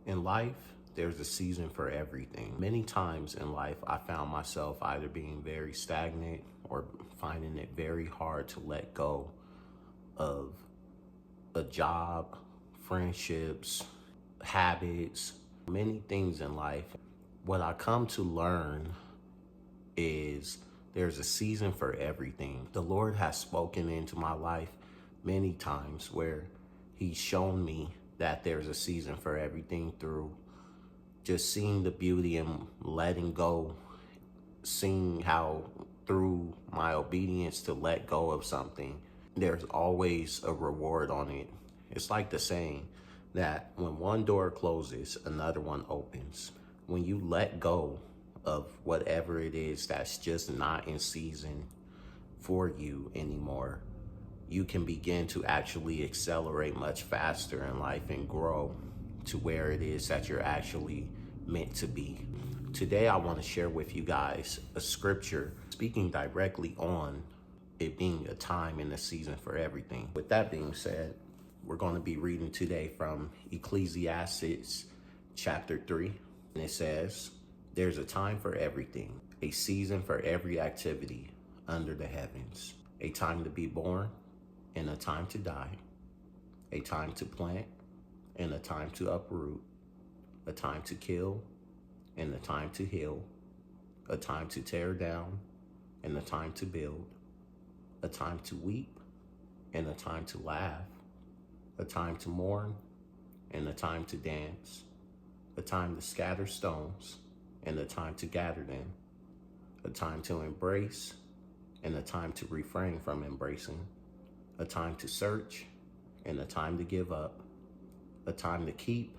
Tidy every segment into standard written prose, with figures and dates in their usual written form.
In life, there's a season for everything. Many times in life, I found myself either being very stagnant or finding it very hard to let go of a job, friendships, habits, many things in life. What I come to learn is there's a season for everything. The Lord has spoken into my life many times where He's shown me that there's a season for everything through just seeing the beauty and letting go, seeing how through my obedience to let go of something, there's always a reward on it. It's like the saying that when one door closes, another one opens. When you let go of whatever it is that's just not in season for you anymore, you can begin to actually accelerate much faster in life and grow to where it is that you're actually meant to be. Today, I want to share with you guys a scripture speaking directly on it being a time and a season for everything. With that being said, we're going to be reading today from Ecclesiastes chapter 3. And it says, "There's a time for everything, a season for every activity under the heavens, a time to be born and a time to die, a time to plant and a time to uproot, a time to kill and a time to heal, a time to tear down and a time to build, a time to weep and a time to laugh, a time to mourn and a time to dance, a time to scatter stones and a time to gather them, a time to embrace and a time to refrain from embracing, a time to search and a time to give up, a time to keep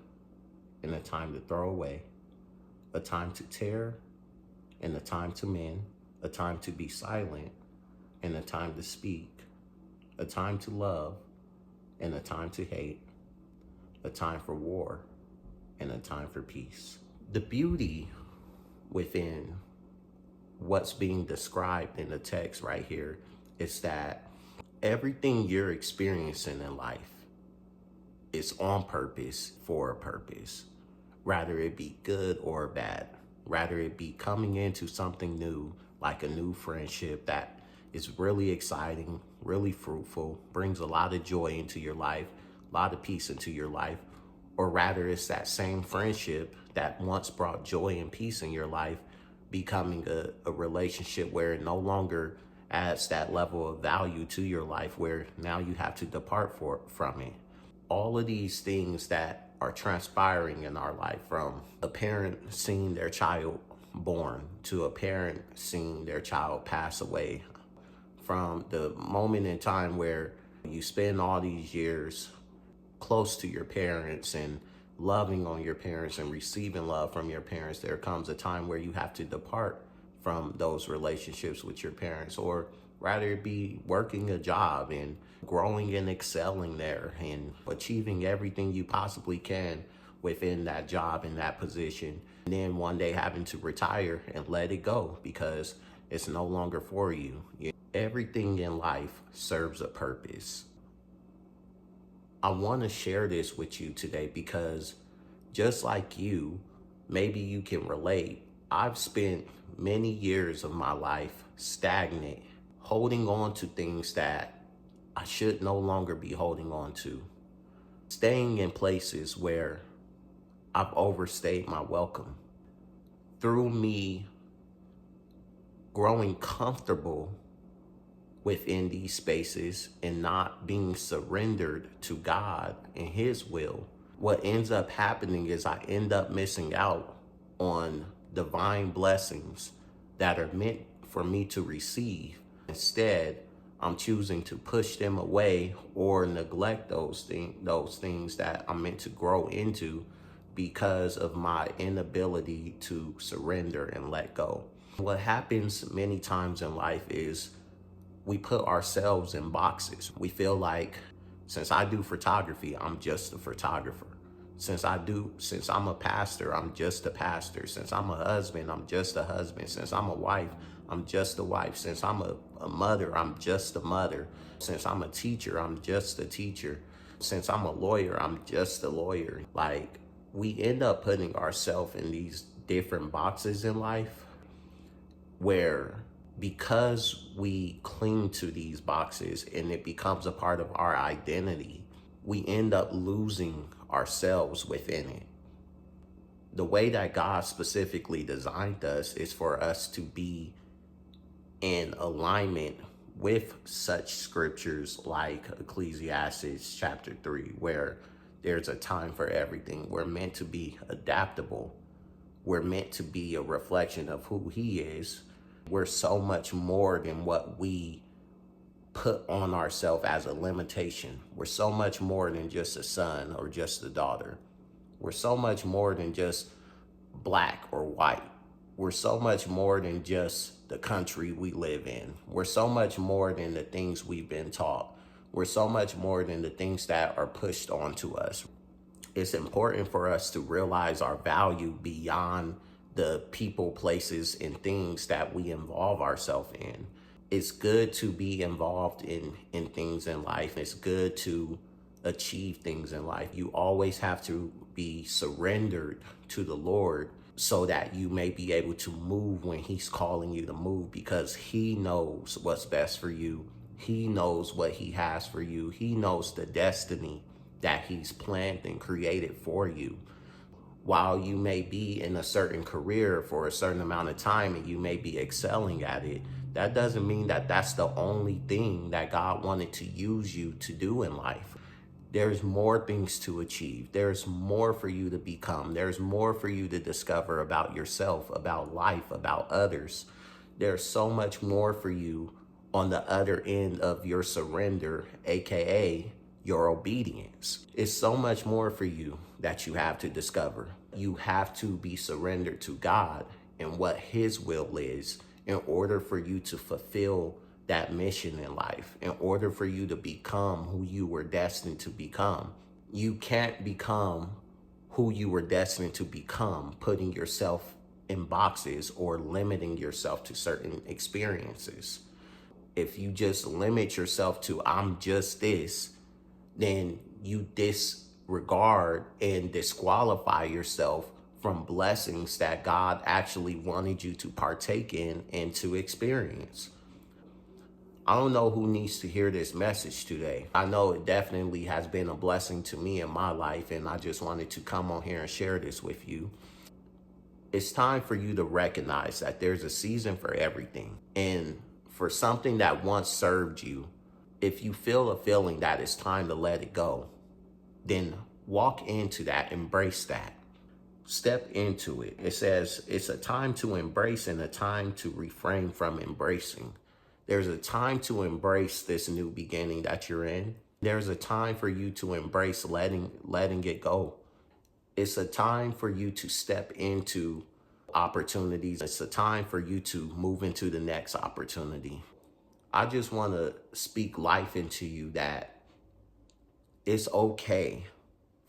and a time to throw away, a time to tear and a time to mend, a time to be silent and a time to speak, a time to love and a time to hate, a time for war and a time for peace." The beauty within what's being described in the text right here is that everything you're experiencing in life is on purpose for a purpose, rather it be good or bad, rather it be coming into something new, like a new friendship that is really exciting, really fruitful, brings a lot of joy into your life, a lot of peace into your life, or rather it's that same friendship that once brought joy and peace in your life becoming a relationship where it no longer adds that level of value to your life, where now you have to depart from it. All of these things that are transpiring in our life, from a parent seeing their child born to a parent seeing their child pass away, from the moment in time where you spend all these years close to your parents and loving on your parents and receiving love from your parents, there comes a time where you have to depart from those relationships with your parents, or rather it be working a job and growing and excelling there and achieving everything you possibly can within that job and that position, and then one day having to retire and let it go because it's no longer for you. Everything in life serves a purpose. I want to share this with you today because just like you, maybe you can relate. I've spent many years of my life stagnant, holding on to things that I should no longer be holding on to, staying in places where I've overstayed my welcome. Through me growing comfortable within these spaces and not being surrendered to God and His will, what ends up happening is I end up missing out on divine blessings that are meant for me to receive. Instead, I'm choosing to push them away or neglect those things that I'm meant to grow into because of my inability to surrender and let go. What happens many times in life is we put ourselves in boxes. We feel like, since I do photography, I'm just a photographer. Since I'm a pastor, I'm just a pastor. Since I'm a husband, I'm just a husband. Since I'm a wife, I'm just a wife. Since I'm a mother, I'm just a mother. Since I'm a teacher, I'm just a teacher. Since I'm a lawyer, I'm just a lawyer. Like, we end up putting ourselves in these different boxes in life where, because we cling to these boxes and it becomes a part of our identity, we end up losing ourselves within it. The way that God specifically designed us is for us to be in alignment with such scriptures like Ecclesiastes chapter 3, where there's a time for everything. We're meant to be adaptable. We're meant to be a reflection of who He is. We're so much more than what we put on ourselves as a limitation. We're so much more than just a son or just a daughter. We're so much more than just black or white. We're so much more than just the country we live in. We're so much more than the things we've been taught. We're so much more than the things that are pushed onto us. It's important for us to realize our value beyond the people, places, and things that we involve ourselves in. It's good to be involved in things in life. It's good to achieve things in life. You always have to be surrendered to the Lord so that you may be able to move when He's calling you to move, because He knows what's best for you. He knows what He has for you. He knows the destiny that He's planned and created for you. While you may be in a certain career for a certain amount of time and you may be excelling at it, that doesn't mean that that's the only thing that God wanted to use you to do in life. There's more things to achieve. There's more for you to become. There's more for you to discover about yourself, about life, about others. There's so much more for you on the other end of your surrender, aka your obedience. It's so much more for you that you have to discover. You have to be surrendered to God and what His will is in order for you to fulfill that mission in life, in order for you to become who you were destined to become. You can't become who you were destined to become putting yourself in boxes or limiting yourself to certain experiences. If you just limit yourself to, I'm just this, then you disregard and disqualify yourself from blessings that God actually wanted you to partake in and to experience. I don't know who needs to hear this message today. I know it definitely has been a blessing to me in my life, and I just wanted to come on here and share this with you. It's time for you to recognize that there's a season for everything. And for something that once served you, if you feel a feeling that it's time to let it go, then walk into that, embrace that. Step into it. It says it's a time to embrace and a time to refrain from embracing. There's a time to embrace this new beginning that you're in. There's a time for you to embrace letting it go. It's a time for you to step into opportunities. It's a time for you to move into the next opportunity. I just want to speak life into you that it's okay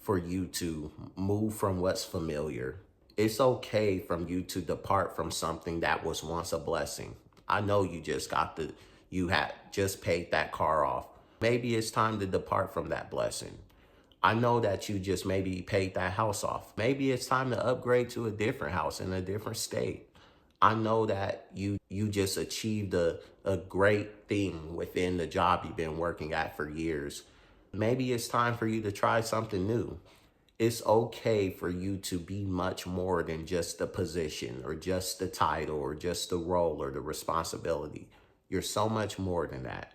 for you to move from what's familiar. It's okay from you to depart from something that was once a blessing. I know you had just paid that car off. Maybe it's time to depart from that blessing. I know that you just maybe paid that house off. Maybe it's time to upgrade to a different house in a different state. I know that you just achieved a great thing within the job you've been working at for years. Maybe it's time for you to try something new. It's okay for you to be much more than just the position or just the title or just the role or the responsibility. You're so much more than that.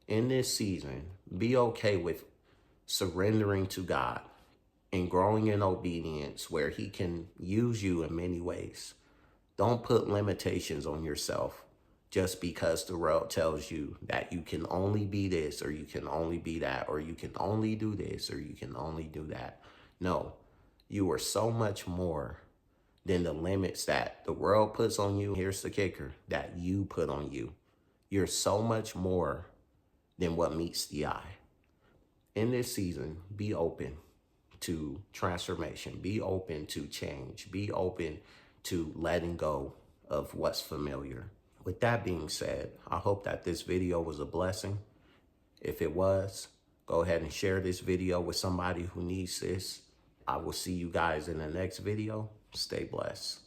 In this season, be okay with surrendering to God and growing in obedience where He can use you in many ways. Don't put limitations on yourself just because the world tells you that you can only be this or you can only be that or you can only do this or you can only do that. No, you are so much more than the limits that the world puts on you. Here's the kicker, that you put on you. You're so much more than what meets the eye. In this season, be open to transformation. Be open to change. Be open to letting go of what's familiar. With that being said, I hope that this video was a blessing. If it was, go ahead and share this video with somebody who needs this. I will see you guys in the next video. Stay blessed.